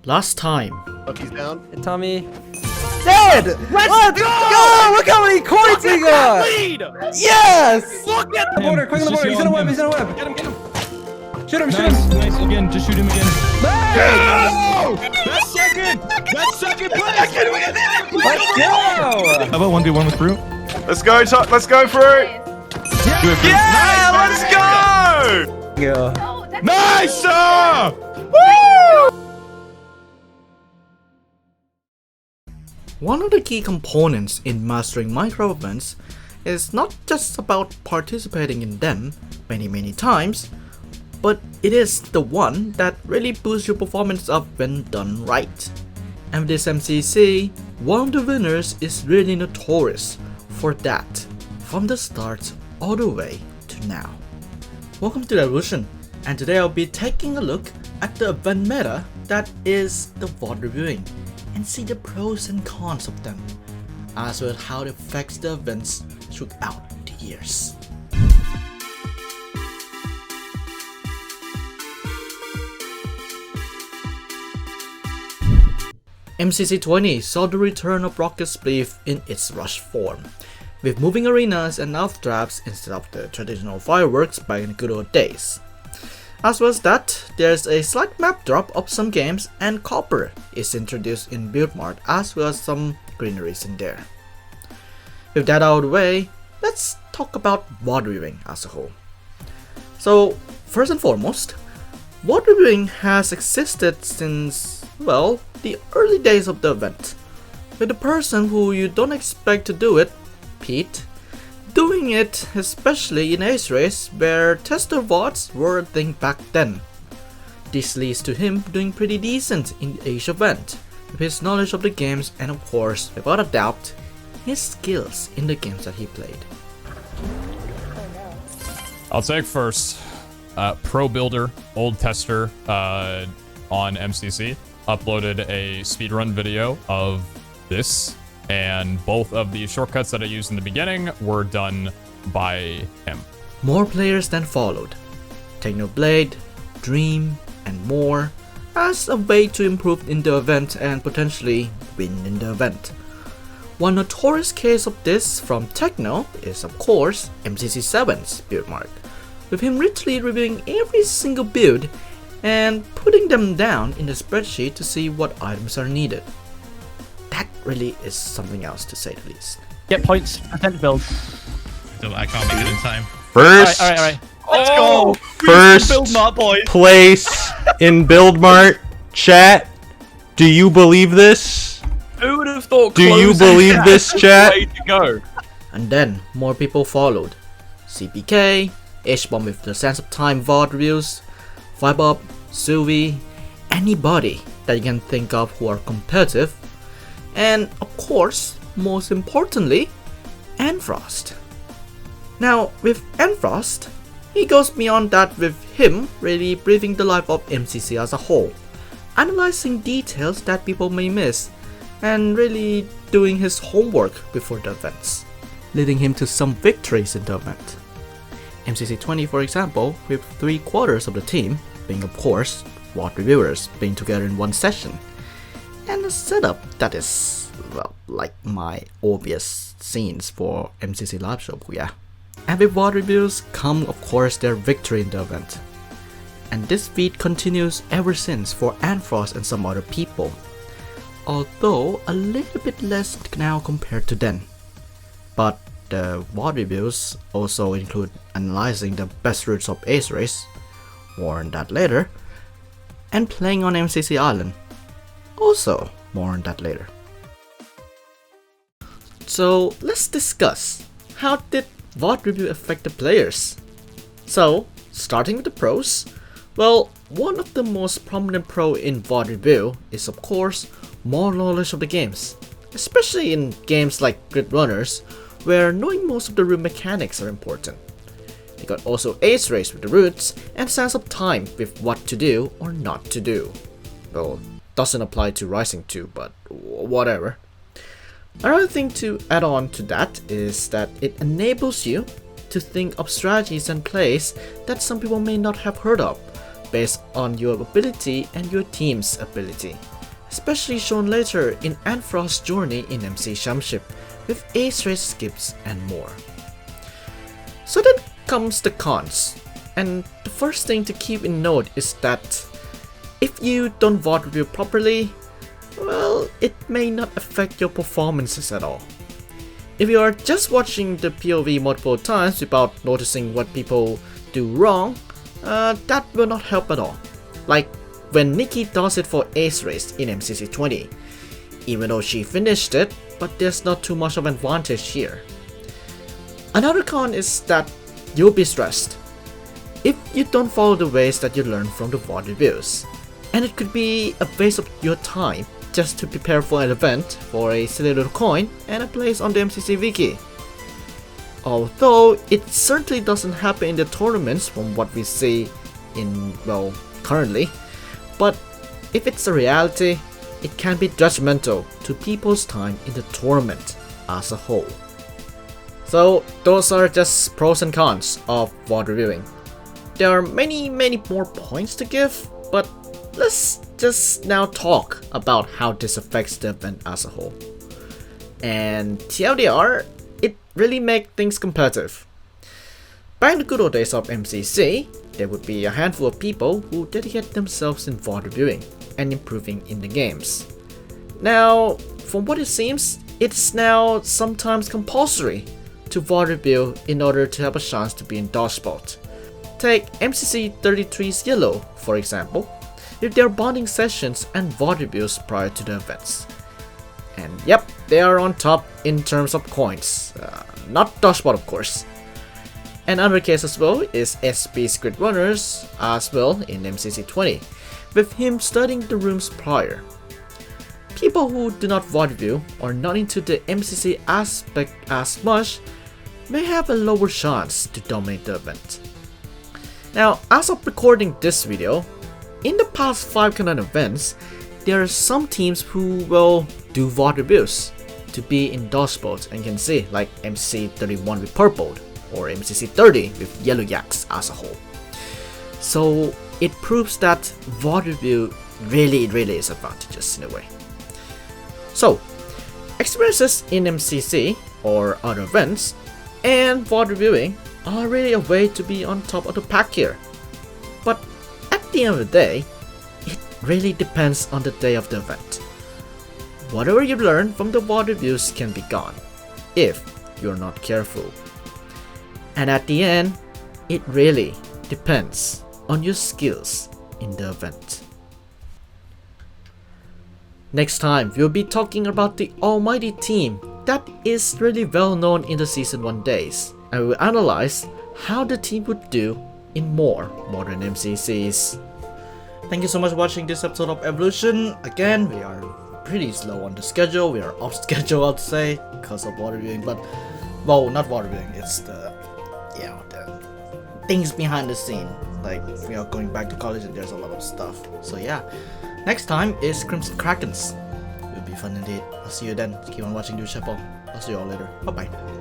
Last time. He's down. Hey, Tommy. Dead! Let's go! Look how many coins we got! Lead! Yes! Look at The border, quick on the border. He's in a web, he's in a web. Get him. Shoot him, Nice again. Just shoot him again. No! That's second place. Let's go! How about 1v1 with Fruit? Let's go, let's go Fruit! Yeah, let's go! Go. Nice! One of the key components in mastering Minecraft events is not just about participating in them many times, but it is the one that really boosts your performance up when done right. And with this MCC, one of the winners is really notorious for that, from the start all the way to now. Welcome to the Evolution, and today I'll be taking a look at the event meta that is the VOD reviewing, and see the pros and cons of them, as well as how it affects the events throughout the years. MCC 20 saw the return of Rocket Spleef in its rush form, with moving arenas and elf traps instead of the traditional fireworks back in the good old days. As well as that, there's a slight map drop of some games, and copper is introduced in Build Mart, as well as some greeneries in there. With that out of the way, let's talk about VOD reviewing as a whole. So, first and foremost, VOD reviewing has existed since, well, the early days of the event, with the person who you don't expect to do it, Pete, doing it especially in Ace Race, where tester VODs were a thing back then. This leads to him doing pretty decent in the Ace event, with his knowledge of the games and of course, without a doubt, his skills in the games that he played. I'll take first. Pro Builder, old tester on MCC, uploaded a speedrun video of this, and both of the shortcuts that I used in the beginning were done by him. More players then followed, Technoblade, Dream, and more, as a way to improve in the event and potentially win in the event. One notorious case of this from Techno is of course MCC7's build mark, with him literally reviewing every single build and putting them down in the spreadsheet to see what items are needed. That really is something else, to say the least. Get points, attempt build. I can't make it in time. First, Alright. Let's go! First Build Mart, boys! place in Build Mart. Chat, do you believe this? Who would have thought? Do you believe this, chat? Way to go! And then more people followed. CPK, H-Bomb with the Sense of Time VOD reviews, Vibeup, Suvi, anybody that you can think of who are competitive, and of course, most importantly, Enfrost. Now, with Enfrost, he goes beyond that, with him really breathing the life of MCC as a whole, analyzing details that people may miss, and really doing his homework before the events, leading him to some victories in the event. MCC 20, for example, with 3/4 of the team being of course VOD reviewers being together in one session, and a setup that is, well, like my obvious scenes for MCC Live Show, yeah. And with VOD reviews come of course their victory in the event. And this feat continues ever since for Enfrost and some other people, although a little bit less now compared to then. But the VOD reviews also include analyzing the best routes of Ace Race, more on that later, and playing on MCC Island, also more on that later. So let's discuss, how did VOD review affect the players? So, starting with the pros, well, one of the most prominent pro in VOD review is of course more knowledge of the games, especially in games like Grid Runners, where knowing most of the route mechanics are important. You got also Ace Race with the routes, and Sense of Time with what to do or not to do. Well, doesn't apply to Rising 2, but whatever. Another thing to add on to that is that it enables you to think of strategies and plays that some people may not have heard of, based on your ability and your team's ability. especially shown later in Anfrost's journey in MC Championship with ace race skips and more. So then comes the cons, and the first thing to keep in note is that if you don't VOD review properly, well, it may not affect your performances at all. If you are just watching the POV multiple times without noticing what people do wrong, that will not help at all. Like when Nikki does it for Ace Race in MCC 20. Even though she finished it, but there's not too much of an advantage here. Another con is that you'll be stressed if you don't follow the ways that you learned from the VOD reviews. And it could be a waste of your time just to prepare for an event for a silly little coin and a place on the MCC wiki. Although it certainly doesn't happen in the tournaments from what we see in, well, currently. But if it's a reality, it can be detrimental to people's time in the tournament as a whole. So those are just pros and cons of VOD reviewing. There are many more points to give, but let's just now talk about how this affects the event as a whole. And TLDR, it really makes things competitive. Back in the good old days of MCC, there would be a handful of people who dedicate themselves in VOD reviewing and improving in the games. Now, from what it seems, it's now sometimes compulsory to VOD review in order to have a chance to be in Dodgebot. Take MCC 33's Yellow, for example, with their bonding sessions and VOD reviews prior to the events. And yep, they are on top in terms of coins, not Dodgebot of course. Another case as well is SB's Grid Runners as well in MCC 20, with him studying the rooms prior. People who do not VOD review or not into the MCC aspect as much may have a lower chance to dominate the event. Now, as of recording this video, in the past 5 current events, there are some teams who will do VOD reviews to be in Dodgebot, and you can see like MCC 31 with Purple or MCC 30 with Yellow Yaks as a whole. So it proves that VOD review really is advantageous in a way. So experiences in MCC or other events and VOD reviewing are really a way to be on top of the pack here. But at the end of the day, it really depends on the day of the event. Whatever you learn from the VOD reviews can be gone if you're not careful. And at the end, it really depends on your skills in the event. Next time, we'll be talking about the almighty team that is really well known in the Season 1 days, and we will analyze how the team would do in more modern MCCs. Thank you so much for watching this episode of Evolution. Again, we are pretty slow on the schedule. We are off schedule, I'd say, because of VOD reviewing, but well, not VOD reviewing, it's the things behind the scene. Like, we are going back to college and there's a lot of stuff. So yeah, next time is Crimson Krakens. It'll be fun indeed. I'll see you then. Keep on watching Duechayapol. I'll see you all later. Bye bye.